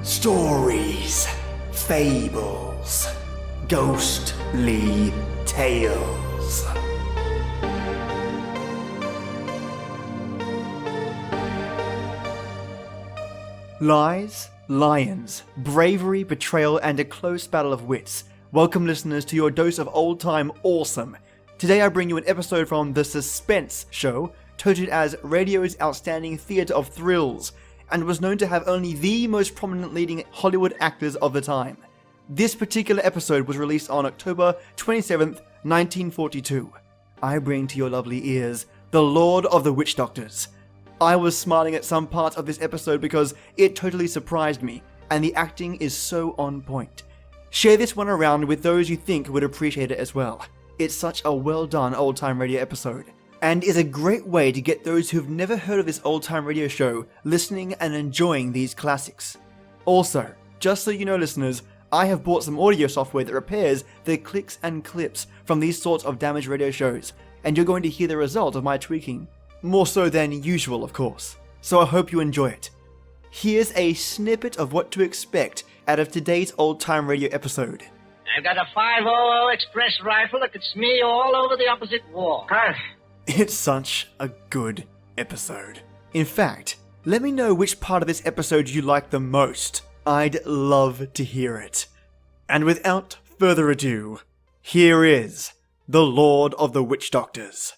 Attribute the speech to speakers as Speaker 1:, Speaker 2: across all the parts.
Speaker 1: Stories, Fables, Ghostly Tales. Lies, lions, bravery, betrayal, and a close battle of wits. Welcome, listeners, to your dose of old-time awesome. Today I bring you an episode from the Suspense show, touted as radio's outstanding theatre of thrills, and was known to have only the most prominent leading Hollywood actors of the time. This particular episode was released on October 27th, 1942. I bring to your lovely ears The Lord of the Witch Doctors. I was smiling at some parts of this episode because it totally surprised me, and the acting is so on point. Share this one around with those you think would appreciate it as well. It's such a well done old-time radio episode, and is a great way to get those who've never heard of this old-time radio show listening and enjoying these classics. Also, just so you know, listeners, I have bought some audio software that repairs the clicks and clips from these sorts of damaged radio shows, and you're going to hear the result of my tweaking. More so than usual, of course. So I hope you enjoy it. Here's a snippet of what to expect out of today's old-time radio episode.
Speaker 2: I've got a 500 Express rifle that could smear you all over the opposite wall.
Speaker 1: It's such a good episode. In fact, let me know which part of this episode you like the most. I'd love to hear it. And without further ado, here is The Lord of the Witch Doctors.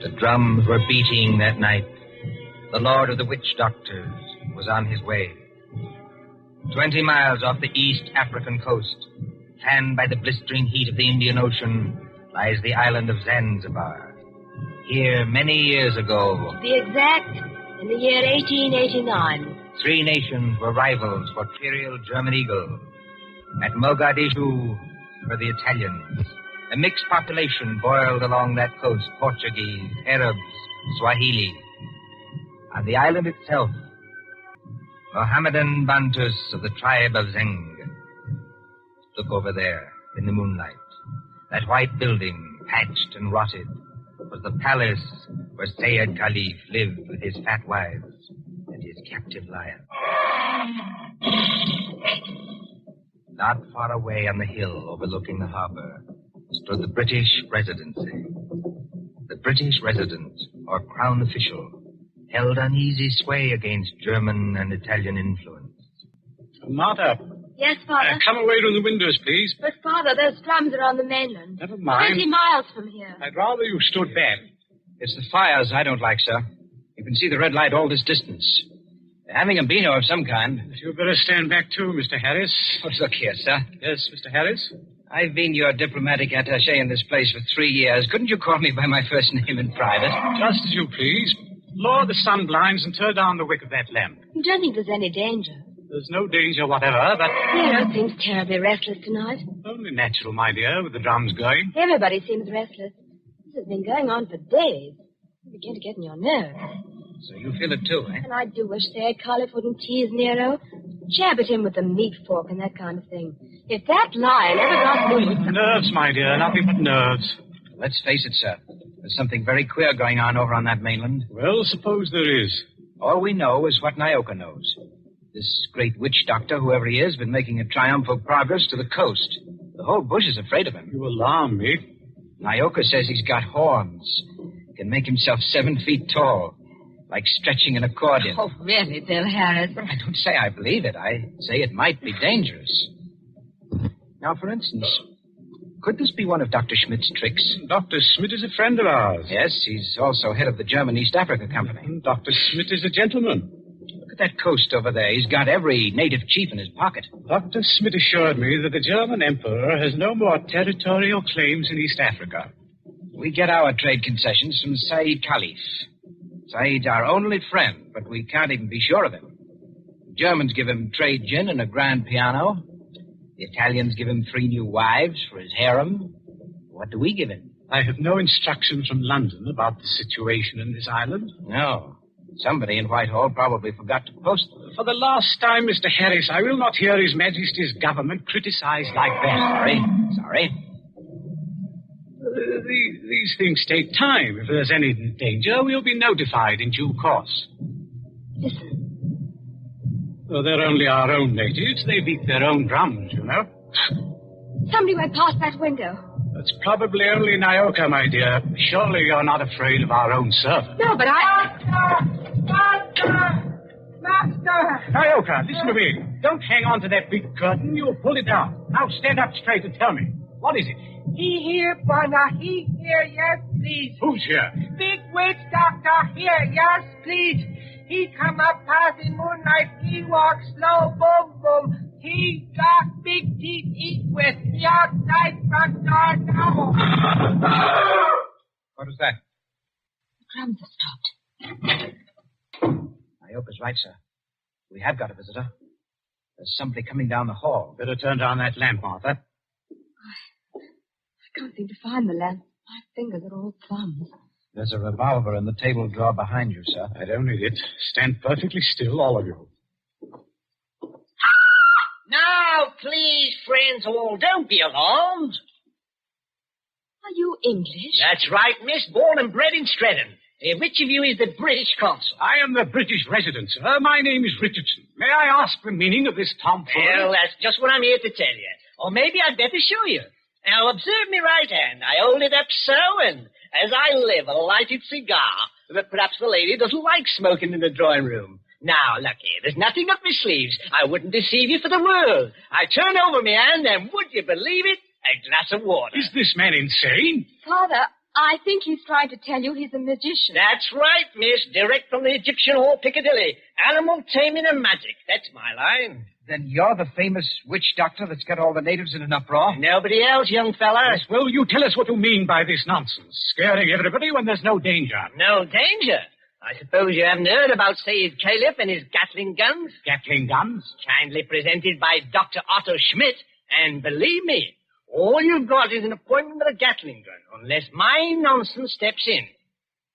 Speaker 3: The drums were beating that night. The Lord of the Witch Doctors was on his way. 20 miles off the East African coast, fanned by the blistering heat of the Indian Ocean, lies the island of Zanzibar. Here, many years ago,
Speaker 4: to be exact, in the year 1889,
Speaker 3: 3 nations were rivals for imperial German eagle. At Mogadishu were the Italians. A mixed population boiled along that coast, Portuguese, Arabs, Swahili. On the island itself, Mohammedan Bantus of the tribe of Zeng. Look over there, in the moonlight. That white building, patched and rotted, was the palace where Sayyid Khalif lived with his fat wives and his captive lion. Not far away on the hill overlooking the harbor stood the British Residency. The British resident, or crown official, held uneasy sway against German and Italian influence.
Speaker 5: Martha.
Speaker 4: Yes, Father?
Speaker 5: Come away from the windows, please.
Speaker 4: But, Father, those drums are on the mainland.
Speaker 5: Never mind.
Speaker 4: 20 miles from here.
Speaker 5: I'd rather you stood back.
Speaker 6: It's the fires I don't like, sir. You can see the red light all this distance. They're having a beano of some kind.
Speaker 5: You'd better stand back, too, Mr. Harris.
Speaker 6: Oh, look here, sir.
Speaker 5: Yes, Mr. Harris?
Speaker 6: I've been your diplomatic attaché in this place for 3 years. Couldn't you call me by my first name in private?
Speaker 5: Just as you please. Lower the sun blinds and turn down the wick of that lamp.
Speaker 4: You don't think there's any danger?
Speaker 5: There's no danger whatever, but...
Speaker 4: Hero seems terribly restless tonight.
Speaker 5: Only natural, my dear, with the drums going.
Speaker 4: Everybody seems restless. This has been going on for days. You begin to get in your nerves.
Speaker 6: So you feel it too, eh?
Speaker 4: And I do wish Sayyid Khalif wouldn't tease Nero. Jab at him with the meat fork and that kind of thing. If that lion ever got loose...
Speaker 5: Nerves, my dear, nothing but nerves.
Speaker 6: Let's face it, sir. There's something very queer going on over on that mainland.
Speaker 5: Well, suppose there is.
Speaker 6: All we know is what Nyoka knows. This great witch doctor, whoever he is, been making a triumphal progress to the coast. The whole bush is afraid of him.
Speaker 5: You alarm me.
Speaker 6: Nyoka says he's got horns. Can make himself 7 feet tall. Like stretching an accordion.
Speaker 4: Oh, really, Bill Harris?
Speaker 6: I don't say I believe it. I say it might be dangerous. Now, for instance, could this be one of Dr. Schmidt's tricks?
Speaker 5: Dr. Schmidt is a friend of ours.
Speaker 6: Yes, he's also head of the German East Africa Company.
Speaker 5: And Dr. Schmidt is a gentleman.
Speaker 6: Look at that coast over there. He's got every native chief in his pocket.
Speaker 5: Dr. Schmidt assured me that the German emperor has no more territorial claims in East Africa.
Speaker 6: We get our trade concessions from Sayyid Khalif. Sayyid's our only friend, but we can't even be sure of him. The Germans give him trade gin and a grand piano. The Italians give him 3 new wives for his harem. What do we give him?
Speaker 5: I have no instructions from London about the situation in this island.
Speaker 6: No. Somebody in Whitehall probably forgot to post them.
Speaker 5: For the last time, Mr. Harris, I will not hear His Majesty's government criticized like that.
Speaker 6: Sorry.
Speaker 5: These things take time. If there's any danger, we'll be notified in due course.
Speaker 4: Listen.
Speaker 5: Though they're only our own natives, they beat their own drums, you know.
Speaker 4: Somebody went past that window.
Speaker 5: That's probably only Nyoka, my dear. Surely you're not afraid of our own servant.
Speaker 4: No, but
Speaker 5: Master! Nyoka, listen to me. Don't hang on to that big curtain. You'll pull it down. Now stand up straight and tell me. What is it?
Speaker 7: He here, Bwana. He here, yes, please.
Speaker 5: Who's here?
Speaker 7: Big witch doctor here, yes, please. He come up past the moonlight. He walk slow, boom, boom. He got big teeth eat with. The outside front door now.
Speaker 6: What was that?
Speaker 4: the drums have stopped.
Speaker 6: Nyoka's right, sir. We have got a visitor. There's somebody coming down the hall.
Speaker 5: Better turn down that lamp, Martha.
Speaker 4: I can't seem to find the lamp. My fingers are all thumbs.
Speaker 6: There's a revolver in the table drawer behind you, sir.
Speaker 5: I don't need it. Stand perfectly still, all of you.
Speaker 2: Now, please, friends all, don't be alarmed.
Speaker 4: Are you English?
Speaker 2: That's right, miss. Born and bred in Streatham. Which of you is the British consul?
Speaker 5: I am the British resident, sir. My name is Richardson. May I ask the meaning of this tomfoolery?
Speaker 2: Well, that's just what I'm here to tell you. Or maybe I'd better show you. Now, observe me right hand. I hold it up so, and as I live, a lighted cigar. But perhaps the lady doesn't like smoking in the drawing room. Now, look here, there's nothing up my sleeves. I wouldn't deceive you for the world. I turn over my hand, and would you believe it? A glass of water.
Speaker 5: Is this man insane?
Speaker 4: Father, I think he's trying to tell you he's a magician.
Speaker 2: That's right, miss. Direct from the Egyptian Hall, Piccadilly. Animal taming and magic. That's my line.
Speaker 6: Then you're the famous witch doctor that's got all the natives in an uproar?
Speaker 2: Nobody else, young fella.
Speaker 5: Yes, will you tell us what you mean by this nonsense? Scaring everybody when there's no danger.
Speaker 2: No danger. I suppose you haven't heard about Sayyid Caliph and his Gatling guns?
Speaker 5: Gatling guns?
Speaker 2: Kindly presented by Dr. Otto Schmidt. And believe me, all you've got is an appointment with a Gatling gun, unless my nonsense steps in.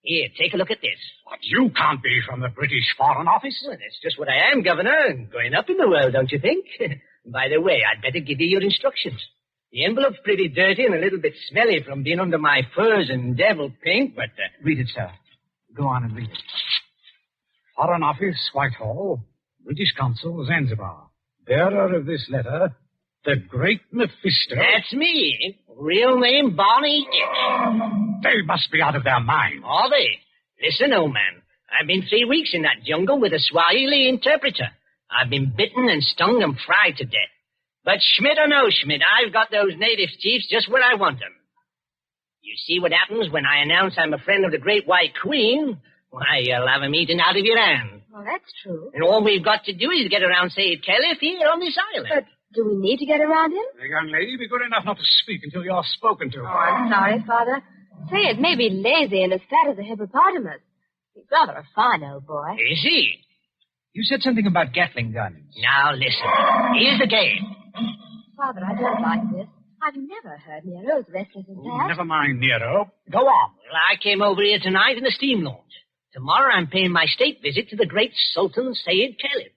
Speaker 2: Here, take a look at this.
Speaker 5: What, you can't be from the British Foreign Office?
Speaker 2: Well, that's just what I am, Governor. Going up in the world, don't you think? By the way, I'd better give you your instructions. The envelope's pretty dirty and a little bit smelly from being under my furs and devil pink, but...
Speaker 6: Read it, sir. Go on and read it.
Speaker 5: Foreign Office, Whitehall. British Consul, Zanzibar. Bearer of this letter, the Great Mephisto.
Speaker 2: That's me. Real name, Barney Itch.
Speaker 5: They must be out of their mind.
Speaker 2: Are they? Listen, old man. I've been 3 weeks in that jungle with a Swahili interpreter. I've been bitten and stung and fried to death. But Schmidt or no Schmidt, I've got those native chiefs just where I want them. You see what happens when I announce I'm a friend of the Great White Queen? Why, you'll have 'em eaten out of your hand.
Speaker 4: Well, that's true.
Speaker 2: And all we've got to do is get around Sayyid Caliph here on this island.
Speaker 4: But do we need to get around him?
Speaker 5: The young lady, be good enough not to speak until you're spoken to.
Speaker 4: Oh, I'm sorry, Father. Sayid may be lazy and as fat as a hippopotamus. He's rather a fine old boy.
Speaker 2: Is he?
Speaker 6: You said something about Gatling guns.
Speaker 2: Now, listen. Here's the game.
Speaker 4: Father, I don't like this. I've never heard Nero as restless as that.
Speaker 5: Never mind, Nero. Go on.
Speaker 2: Well, I came over here tonight in the steam launch. Tomorrow I'm paying my state visit to the great Sultan Sayyid Caliph.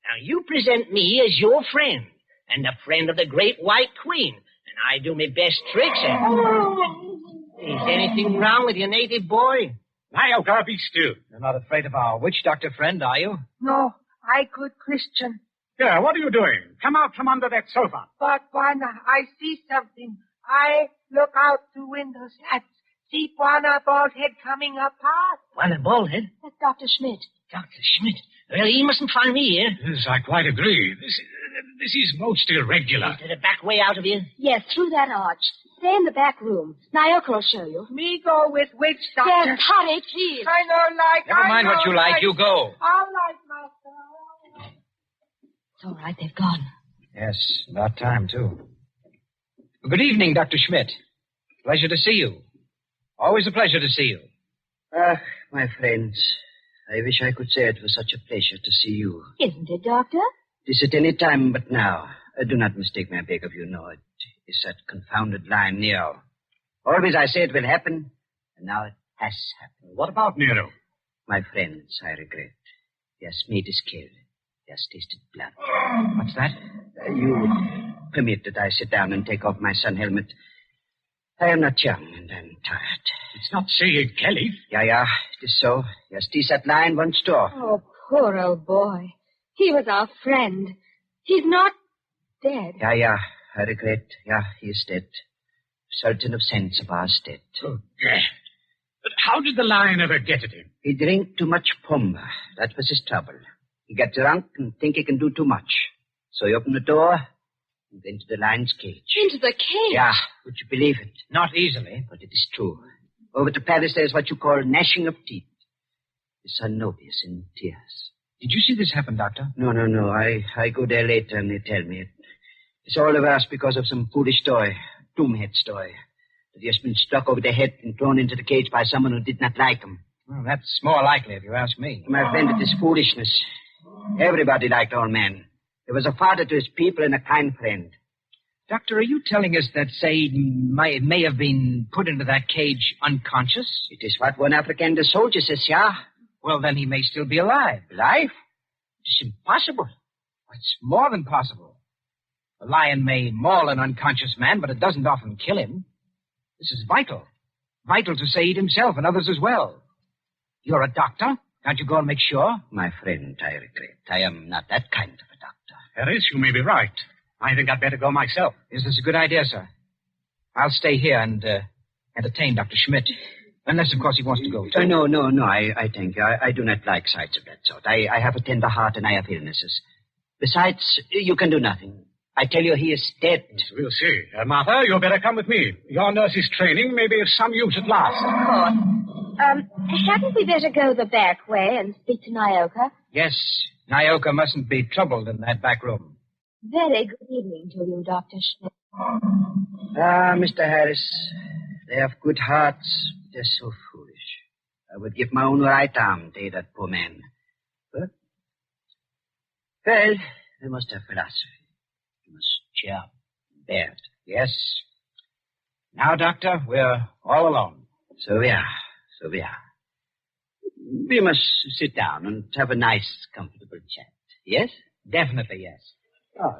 Speaker 2: Now, you present me as your friend, and a friend of the Great White Queen, and I do my best tricks and... Is anything wrong with your native boy?
Speaker 5: Nyoka, be still.
Speaker 6: You're not afraid of our witch doctor friend, are you?
Speaker 7: No, I good Christian.
Speaker 5: Yeah, what are you doing? Come out from under that sofa.
Speaker 7: But, Bwana, I see something. I look out the windows. See Bwana bald head coming up past.
Speaker 2: Well, a baldhead?
Speaker 4: That's Dr. Schmidt.
Speaker 2: Dr. Schmidt. Well, he mustn't find me here.
Speaker 5: Yes, I quite agree. This is most irregular.
Speaker 2: Is there a back way out of here?
Speaker 4: Yes, through that arch. Stay in the back room. Nyoka will show you.
Speaker 7: Me go with witch doctor.
Speaker 4: Yes, hurry, please.
Speaker 7: I know like.
Speaker 6: Never mind what you like. You go.
Speaker 7: All right, master.
Speaker 4: It's all right, they've gone.
Speaker 6: Yes, about time, too. Good evening, Dr. Schmidt. Pleasure to see you. Always a pleasure to see you.
Speaker 8: Ah, my friends, I wish I could say it was such a pleasure to see you.
Speaker 4: Isn't it, Doctor?
Speaker 8: This at any time but now. Do not mistake me, I beg of you. No, it is that confounded line, Nero. Always I say it will happen, and now it has happened.
Speaker 5: What about Nero?
Speaker 8: My friends, I regret. Yes, meat is killed. Yes, tasted blood.
Speaker 6: What's that?
Speaker 8: You permit that I sit down and take off my sun helmet. I am not young, and I'm tired.
Speaker 5: It's not Sayed Caliph.
Speaker 8: Yeah, it is so. Yes, tea sat lying one store.
Speaker 4: Oh, poor old boy. He was our friend. He's not dead.
Speaker 8: Yeah, I regret. Yeah, he is dead. Sultan of Zanzibar is dead.
Speaker 5: Oh, yeah. But how did the lion ever get at him?
Speaker 8: He drank too much pumba. That was his trouble. He got drunk and think he can do too much. So he opened the door and went to the lion's cage.
Speaker 4: Into the cage?
Speaker 8: Yeah, would you believe it?
Speaker 6: Not easily.
Speaker 8: But it is true. Over to Paris, there's what you call gnashing of teeth. His son Nobius in tears.
Speaker 6: Did you see this happen, Doctor?
Speaker 8: No. I go there later and they tell me. It's all of us because of some foolish story, doomhead story, that he has been struck over the head and thrown into the cage by someone who did not like him.
Speaker 6: Well, that's more likely if you ask me.
Speaker 8: My friend, it is foolishness. Everybody liked old man. He was a father to his people and a kind friend.
Speaker 6: Doctor, are you telling us that Said may have been put into that cage unconscious?
Speaker 8: It is what one African soldier says, yeah.
Speaker 6: Well, then he may still be alive.
Speaker 8: Alive? It is impossible.
Speaker 6: It's more than possible. A lion may maul an unconscious man, but it doesn't often kill him. This is vital. Vital to Said himself and others as well. You're a doctor. Can't you go and make sure?
Speaker 8: My friend, I regret. I am not that kind of a doctor.
Speaker 5: Harris, you may be right. I think I'd better go myself.
Speaker 6: Is this a good idea, sir? I'll stay here and entertain Dr. Schmidt. Unless, of course, he wants to go, too.
Speaker 8: No, I thank you. I do not like sights of that sort. I have a tender heart and I have illnesses. Besides, you can do nothing. I tell you, he is dead.
Speaker 5: Yes, we'll see. Martha, you better come with me. Your nurse's training may be of some use at last.
Speaker 4: Of course. Hadn't we better go the back way and speak to Nyoka?
Speaker 6: Yes, Nyoka mustn't be troubled in that back room.
Speaker 4: Very good evening to you, Dr. Schmidt.
Speaker 8: Ah, Mr. Harris, they have good hearts. They're so foolish. I would give my own right arm to aid that poor man. But, well, they must have philosophy. They must cheer up, bear it.
Speaker 6: Yes. Now, Doctor, we're all alone.
Speaker 8: So we are. We must sit down and have a nice, comfortable chat. Yes?
Speaker 6: Definitely, yes.
Speaker 8: Oh.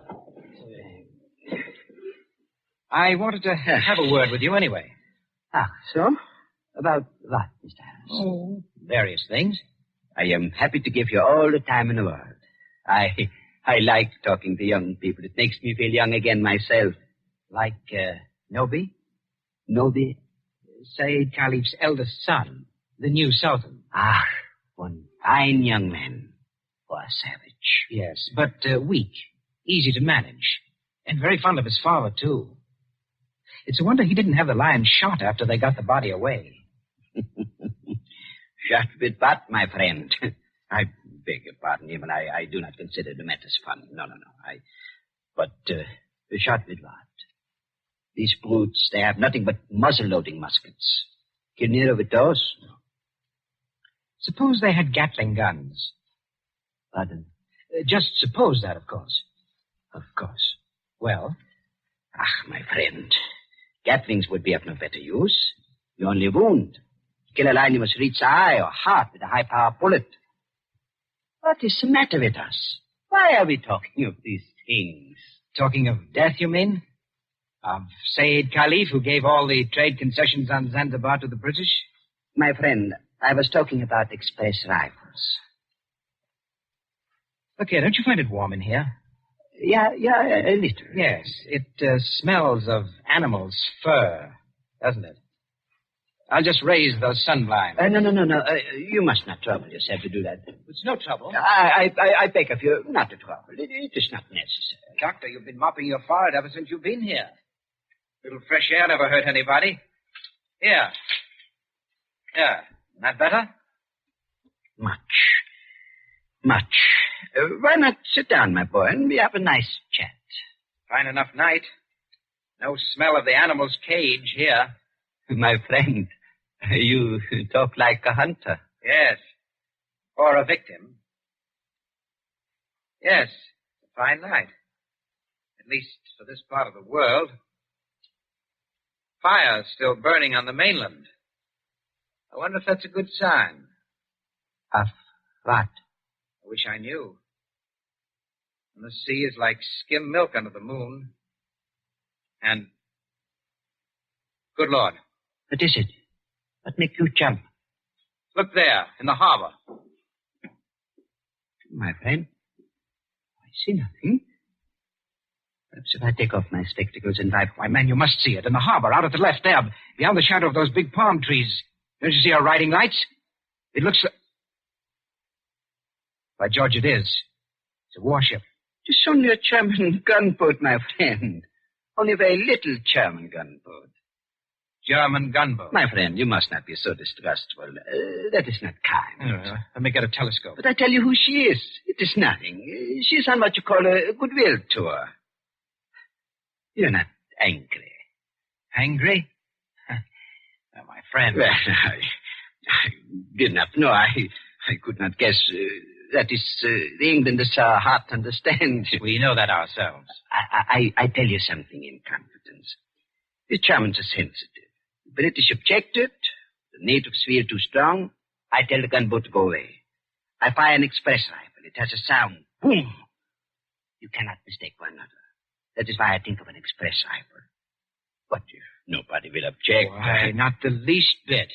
Speaker 6: I wanted to have a word with you anyway.
Speaker 8: Ah, so? About what, Mr. Harris?
Speaker 6: Oh, various things.
Speaker 8: I am happy to give you all the time in the world. I like talking to young people. It makes me feel young again myself.
Speaker 6: Like, Nobi?
Speaker 8: Nobi?
Speaker 6: Said Caliph's eldest son, the new Sultan.
Speaker 8: Ah, one fine young man. For a savage.
Speaker 6: Yes, but weak, easy to manage, and very fond of his father, too. It's a wonder he didn't have the lion shot after they got the body away.
Speaker 8: Shot with what, my friend? I beg your pardon, even I do not consider the matters fun. No. But shot with what? These brutes, they have nothing but muzzle-loading muskets. Kill Nero with those? No.
Speaker 6: Suppose they had Gatling guns.
Speaker 8: Pardon?
Speaker 6: Just suppose that, of course.
Speaker 8: Of course.
Speaker 6: Well?
Speaker 8: Ah, my friend. Gatlings would be of no better use. You only wound. To kill a lion, you must reach the eye or heart with a high-power bullet. What is the matter with us? Why are we talking of these things?
Speaker 6: Talking of death, you mean? Of Said Caliph, who gave all the trade concessions on Zanzibar to the British?
Speaker 8: My friend, I was talking about express rifles.
Speaker 6: Look here, don't you find it warm in here?
Speaker 8: Yeah, a little.
Speaker 6: Yes, it smells of animals' fur, doesn't it? I'll just raise those sun blinds.
Speaker 8: No. You must not trouble yourself to do that.
Speaker 6: It's no trouble.
Speaker 8: I beg of you not to trouble. It is not necessary.
Speaker 6: Doctor, you've been mopping your forehead ever since you've been here. A little fresh air never hurt anybody. Here. Yeah. That better?
Speaker 8: Much. Why not sit down, my boy, and we have a nice chat?
Speaker 6: Fine enough night. No smell of the animal's cage here.
Speaker 8: My friend, you talk like a hunter.
Speaker 6: Yes. Or a victim. Yes. It's a fine night. At least for this part of the world. Fire's still burning on the mainland. I wonder if that's a good sign.
Speaker 8: Of what?
Speaker 3: I wish I knew. And the sea is like skim milk under the moon. And... Good Lord.
Speaker 8: What is it? What make you jump?
Speaker 3: Look there, in the harbor.
Speaker 8: My friend, I see nothing. Perhaps if I take off my spectacles and
Speaker 3: Why, man, you must see it. In the harbor, out at the left there, beyond the shadow of those big palm trees. Don't you see our riding lights? It looks... By George, it is. It's a warship.
Speaker 8: It's only a German gunboat, my friend. Only a very little German gunboat.
Speaker 3: German gunboat.
Speaker 8: My friend, you must not be so distrustful. That is not kind.
Speaker 3: Let me get a telescope.
Speaker 8: But I tell you who she is. It is nothing. She's on what you call a goodwill tour. You're not angry.
Speaker 3: Angry? Oh, my friend.
Speaker 8: Well, I did not know. I could not guess. That is, the England is hard to understand.
Speaker 3: We know that ourselves.
Speaker 8: I tell you something in confidence. The Germans are sensitive. The British objected. The natives feel too strong. I tell the gunboat to go away. I fire an express rifle. It has a sound. Boom! You cannot mistake one another. That is why I think of an express rifle. But if nobody will object...
Speaker 3: Why, not the least bit.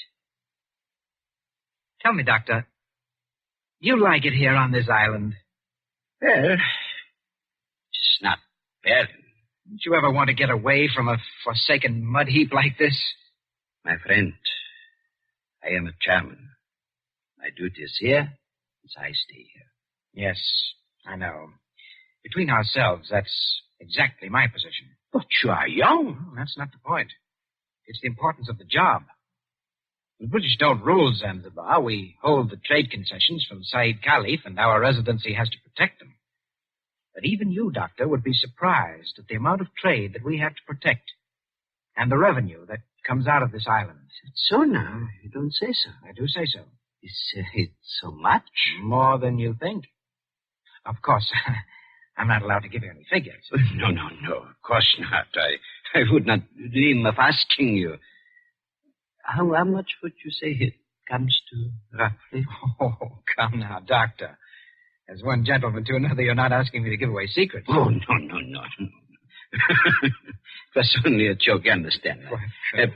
Speaker 3: Tell me, Doctor, you like it here on this island?
Speaker 8: Well, it's not bad.
Speaker 3: Didn't you ever want to get away from a forsaken mud heap like this?
Speaker 8: My friend, I am a German. My duty is here, so I stay here.
Speaker 3: Yes, I know. Between ourselves, that's exactly my position.
Speaker 8: But you are young.
Speaker 3: Oh, that's not the point. It's the importance of the job. The British don't rule Zanzibar. We hold the trade concessions from Said Khalif, and our residency has to protect them. But even you, Doctor, would be surprised at the amount of trade that we have to protect and the revenue that comes out of this island.
Speaker 8: It's so now. You don't say so.
Speaker 3: I do say so.
Speaker 8: It's so much?
Speaker 3: More than you think. Of course, I'm not allowed to give you any figures.
Speaker 8: No. Of course not. I would not dream of asking you. How much would you say it comes to, roughly?
Speaker 3: Oh, come now, Doctor. As one gentleman to another, you're not asking me to give away secrets.
Speaker 8: Oh, no. It was only a joke, you understand.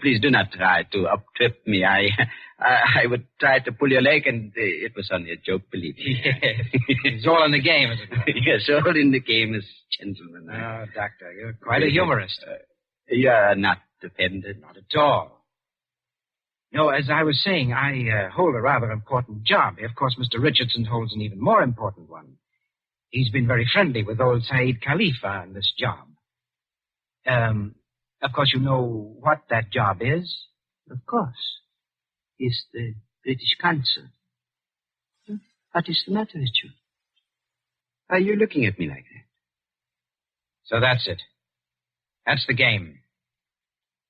Speaker 8: Please do not try to up-trip me. I would try to pull your leg, and it was only a joke, believe me.
Speaker 3: Yes. It's all in the game, is it?
Speaker 8: Yes, all in the game is gentlemen.
Speaker 3: Oh, Doctor, you're quite a humorist.
Speaker 8: You are not offended?
Speaker 3: Not at all. No, as I was saying, I hold a rather important job. Of course, Mr. Richardson holds an even more important one. He's been very friendly with old Said Khalif on this job. Of course, you know what that job is?
Speaker 8: Of course. He's the British consul. What is the matter with you? Are you looking at me like that?
Speaker 3: So that's it. That's the game.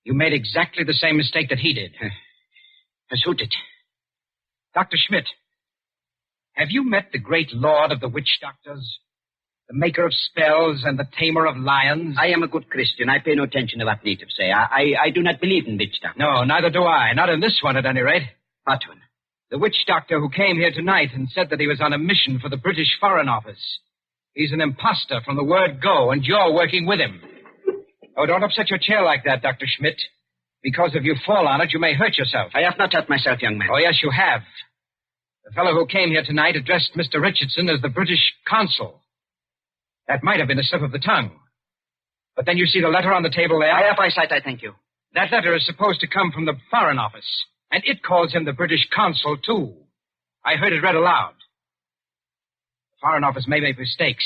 Speaker 3: You made exactly the same mistake that he did.
Speaker 8: Who did?
Speaker 3: Dr. Schmidt, have you met the great lord of the witch doctors? The maker of spells and the tamer of lions?
Speaker 8: I am a good Christian. I pay no attention to what natives say. I do not believe in witch doctors.
Speaker 3: No, neither do I. Not in this one, at any rate.
Speaker 8: What one?
Speaker 3: The witch doctor who came here tonight and said that he was on a mission for the British Foreign Office. He's an imposter from the word go, and you're working with him. Oh, don't upset your chair like that, Dr. Schmidt. Because if you fall on it, you may hurt yourself.
Speaker 8: I have not hurt myself, young man.
Speaker 3: Oh, yes, you have. The fellow who came here tonight addressed Mr. Richardson as the British consul. That might have been a slip of the tongue. But then you see the letter on the table there?
Speaker 8: I have eyesight, I thank you.
Speaker 3: That letter is supposed to come from the Foreign Office, and it calls him the British consul, too. I heard it read aloud. The Foreign Office may make mistakes,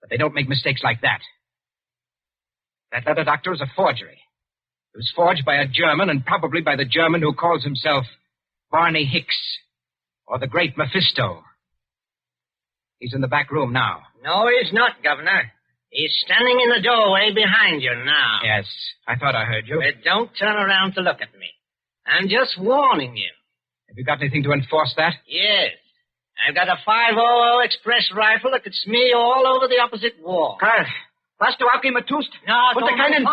Speaker 3: but they don't make mistakes like that. That letter, Doctor, is a forgery. It was forged by a German, and probably by the German who calls himself Barney Hicks, or the Great Mephisto. He's in the back room now.
Speaker 2: No, he's not, Governor. He's standing in the doorway behind you now.
Speaker 3: Yes, I thought I heard you.
Speaker 2: But don't turn around to look at me. I'm just warning you.
Speaker 3: Have you got anything to enforce that?
Speaker 2: Yes. I've got a 500 express rifle that could smear you all over the opposite wall.
Speaker 8: Karl, was du auch immer tust?
Speaker 2: No,
Speaker 8: Und
Speaker 2: don't
Speaker 8: keinen...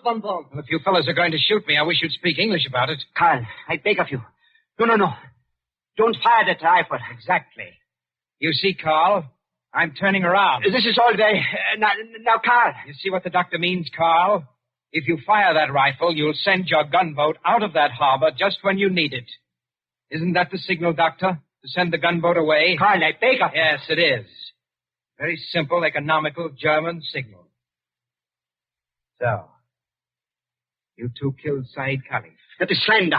Speaker 2: Bum.
Speaker 3: Well, if you fellas are going to shoot me, I wish you'd speak English about it.
Speaker 8: Karl, I beg of you. No. Don't fire that rifle.
Speaker 6: Exactly. You see, Carl, I'm turning around.
Speaker 8: This is all very... now, Carl.
Speaker 6: You see what the doctor means, Carl? If you fire that rifle, you'll send your gunboat out of that harbor just when you need it. Isn't that the signal, Doctor? To send the gunboat away?
Speaker 8: Carl, I beg of you.
Speaker 6: Yes, it is. Very simple, economical German signal. So, you two killed Said Khalif.
Speaker 8: That is slander.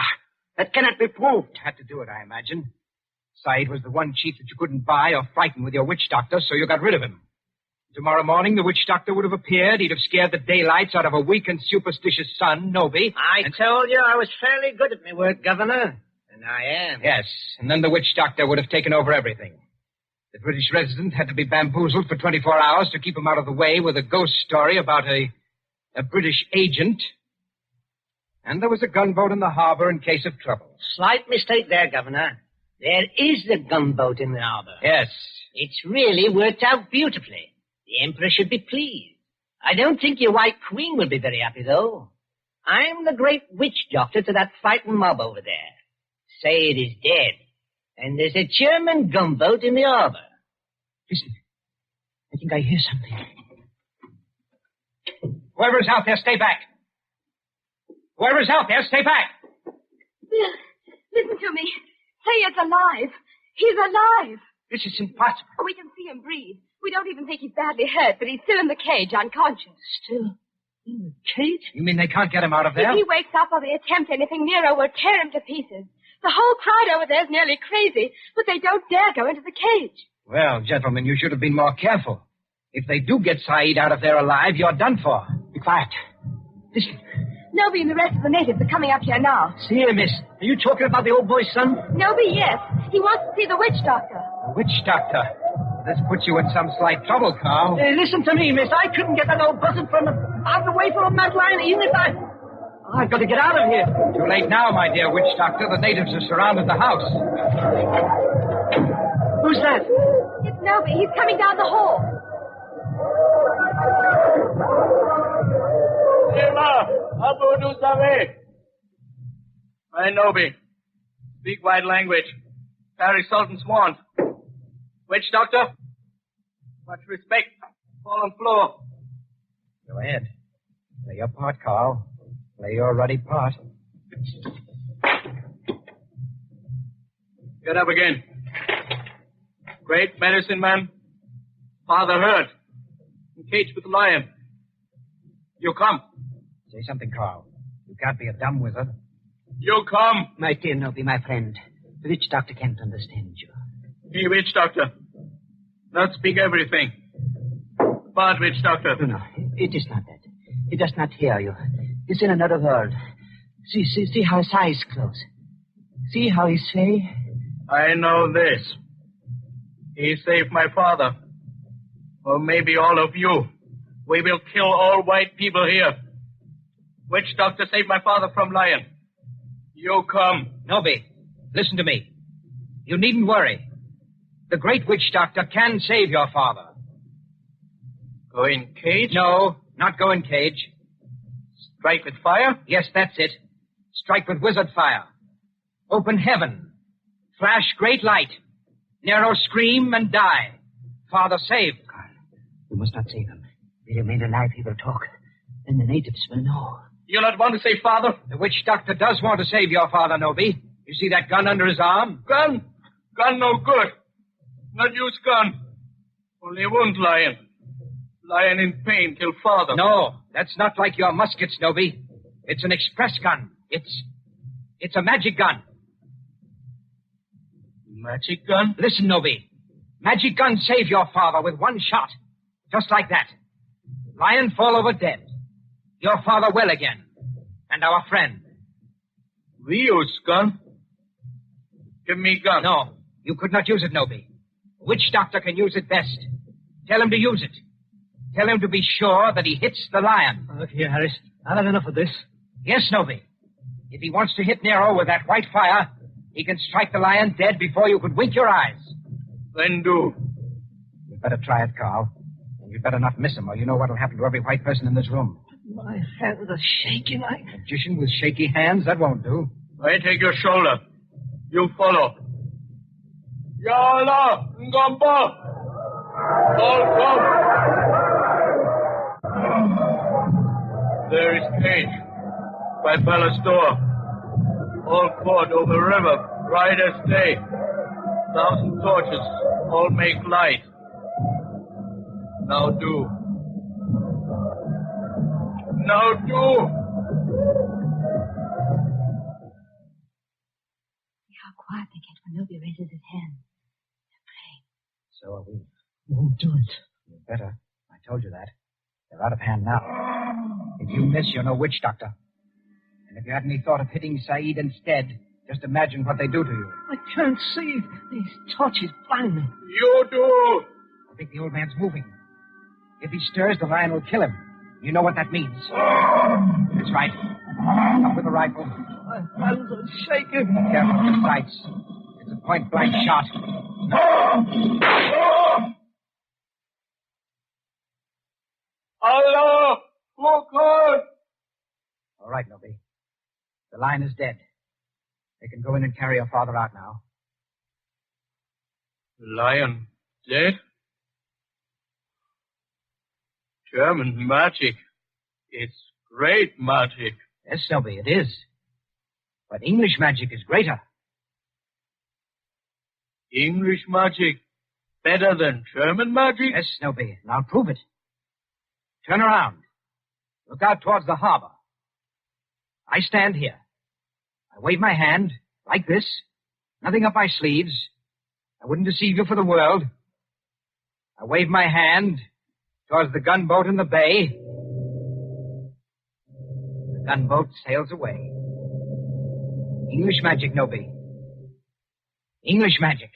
Speaker 8: That cannot be proved.
Speaker 6: Had to do it, I imagine. Said was the one chief that you couldn't buy or frighten with your witch doctor, so you got rid of him. Tomorrow morning, the witch doctor would have appeared. He'd have scared the daylights out of a weak and superstitious son, Noby.
Speaker 2: I told you I was fairly good at my work, Governor. And I am.
Speaker 6: Yes, and then the witch doctor would have taken over everything. The British resident had to be bamboozled for 24 hours to keep him out of the way with a ghost story about a British agent. And there was a gunboat in the harbor in case of trouble.
Speaker 2: Slight mistake there, Governor. There is a gunboat in the harbor.
Speaker 6: Yes.
Speaker 2: It's really worked out beautifully. The Emperor should be pleased. I don't think your White Queen will be very happy, though. I'm the great witch doctor to that fighting mob over there. Say it is dead. And there's a German gunboat in the harbor.
Speaker 8: Listen. I think I hear something.
Speaker 6: Whoever's out there, stay back. Whoever's out there, stay back.
Speaker 4: Bill, listen to me. Say it's alive. He's alive.
Speaker 8: This is impossible.
Speaker 4: We can see him breathe. We don't even think he's badly hurt, but he's still in the cage, unconscious.
Speaker 8: Still in the cage?
Speaker 6: You mean they can't get him out of there?
Speaker 4: If he wakes up or they attempt anything, Nero will tear him to pieces. The whole crowd over there is nearly crazy, but they don't dare go into the cage.
Speaker 6: Well, gentlemen, you should have been more careful. If they do get Said out of there alive, you're done for.
Speaker 8: Be quiet. Listen.
Speaker 4: Noby and the rest of the natives are coming up here now.
Speaker 8: See here, miss. Are you talking about the old boy's son?
Speaker 4: Noby, yes. He wants to see the witch doctor.
Speaker 6: The witch doctor? This puts you in some slight trouble, Carl.
Speaker 2: Listen to me, miss. I couldn't get that old buzzard out of the way from that line, even if I've got to get out of here.
Speaker 6: Too late now, my dear witch doctor. The natives have surrounded the house.
Speaker 2: Who's that?
Speaker 4: It's Noby. He's coming down the hall.
Speaker 9: Abu du Sabe. I Noby. Speak white language. Paris Sultan's want. Witch doctor? Much respect. Fallen floor.
Speaker 6: Go ahead. Play your part, Carl. Play your ruddy part.
Speaker 9: Get up again. Great medicine man. Father heard. Caged with the lion. You come.
Speaker 6: Say something, Carl. You can't be a dumb wizard.
Speaker 9: You come.
Speaker 8: My dear Noby, my friend. The witch doctor can't understand you.
Speaker 9: He witch doctor. Not speak everything. Bad witch doctor.
Speaker 8: No, it is not that. He does not hear you. He's in another world. See how his eyes close. See how he say?
Speaker 9: I know this. He saved my father. Or maybe all of you. We will kill all white people here. Witch doctor saved my father from lion. You come.
Speaker 6: Noby, listen to me. You needn't worry. The great witch doctor can save your father.
Speaker 9: Go in cage?
Speaker 6: No, not go in cage.
Speaker 9: Strike with fire?
Speaker 6: Yes, that's it. Strike with wizard fire. Open heaven. Flash great light. Nero scream and die. Father saved.
Speaker 8: You must not save him. If he remain alive, he will talk. Then the natives will know.
Speaker 9: You not want to save father?
Speaker 6: The witch doctor does want to save your father, Noby. You see that gun under his arm?
Speaker 9: Gun? Gun no good. Not use gun. Only wound lion. Lion in pain kill father.
Speaker 6: No, that's not like your muskets, Noby. It's an express gun. It's a magic gun.
Speaker 9: Magic gun?
Speaker 6: Listen, Noby. Magic gun save your father with one shot. Just like that. Lion fall over dead. Your father well again. And our friend.
Speaker 9: We use gun? Give me gun.
Speaker 6: No, you could not use it, Noby. Witch doctor can use it best. Tell him to use it. Tell him to be sure that he hits the lion.
Speaker 8: Look here, Harris. I've had enough of this.
Speaker 6: Yes, Noby. If he wants to hit Nero with that white fire, he can strike the lion dead before you could wink your eyes.
Speaker 9: Then do.
Speaker 6: You'd better try it, Carl. And you'd better not miss him, or you know what'll happen to every white person in this room.
Speaker 8: My hands are shaking.
Speaker 6: Magician with shaky hands? That won't do.
Speaker 9: I take your shoulder. You follow. Yala, Ngamba! All come! There is cage by palace door. All court over river, bright as day. 1,000 torches, all make light. Now do. Now do!
Speaker 4: See how quiet they get when Nobi raises his hand. They're praying.
Speaker 6: So are we.
Speaker 7: Won't do it.
Speaker 6: You better. I told you that. They're out of hand now. If you miss, you're no witch doctor. And if you had any thought of hitting Saeed instead, just imagine what they do to you.
Speaker 7: I can't see. These torches blind me.
Speaker 9: You do!
Speaker 6: I think the old man's moving. If he stirs, the lion will kill him. You know what that means. That's right. Up with the rifle.
Speaker 7: My hands are shaking.
Speaker 6: Careful with the sights. It's a point-blank shot.
Speaker 9: Allah! Fukun!
Speaker 6: All right, Nobi. The lion is dead. They can go in and carry your father out now.
Speaker 9: Lion dead? German magic. It's great magic.
Speaker 6: Yes, Nobi, it is. But English magic is greater.
Speaker 9: English magic better than German magic?
Speaker 6: Yes, Nobi, and I'll prove it. Turn around. Look out towards the harbor. I stand here. I wave my hand, like this. Nothing up my sleeves. I wouldn't deceive you for the world. I wave my hand towards the gunboat in the bay. The gunboat sails away. English magic, Nobi. English magic.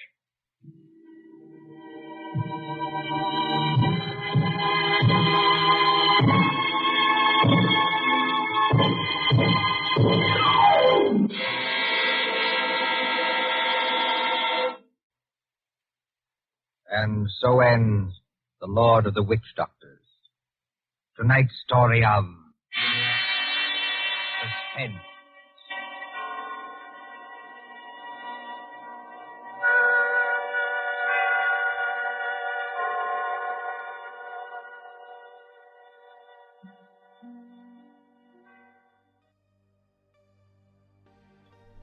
Speaker 6: And so ends The Lord of the Witch Doctors. Tonight's story of Suspense.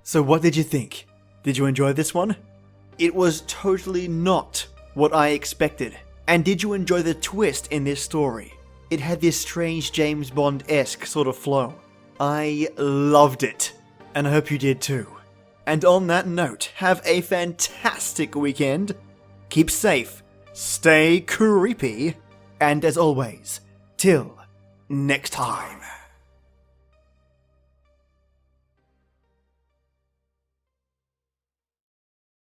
Speaker 1: So what did you think? Did you enjoy this one? It was totally not what I expected. And did you enjoy the twist in this story? It had this strange James Bond-esque sort of flow. I loved it. And I hope you did too. And on that note, have a fantastic weekend. Keep safe, stay creepy, and as always, till next time.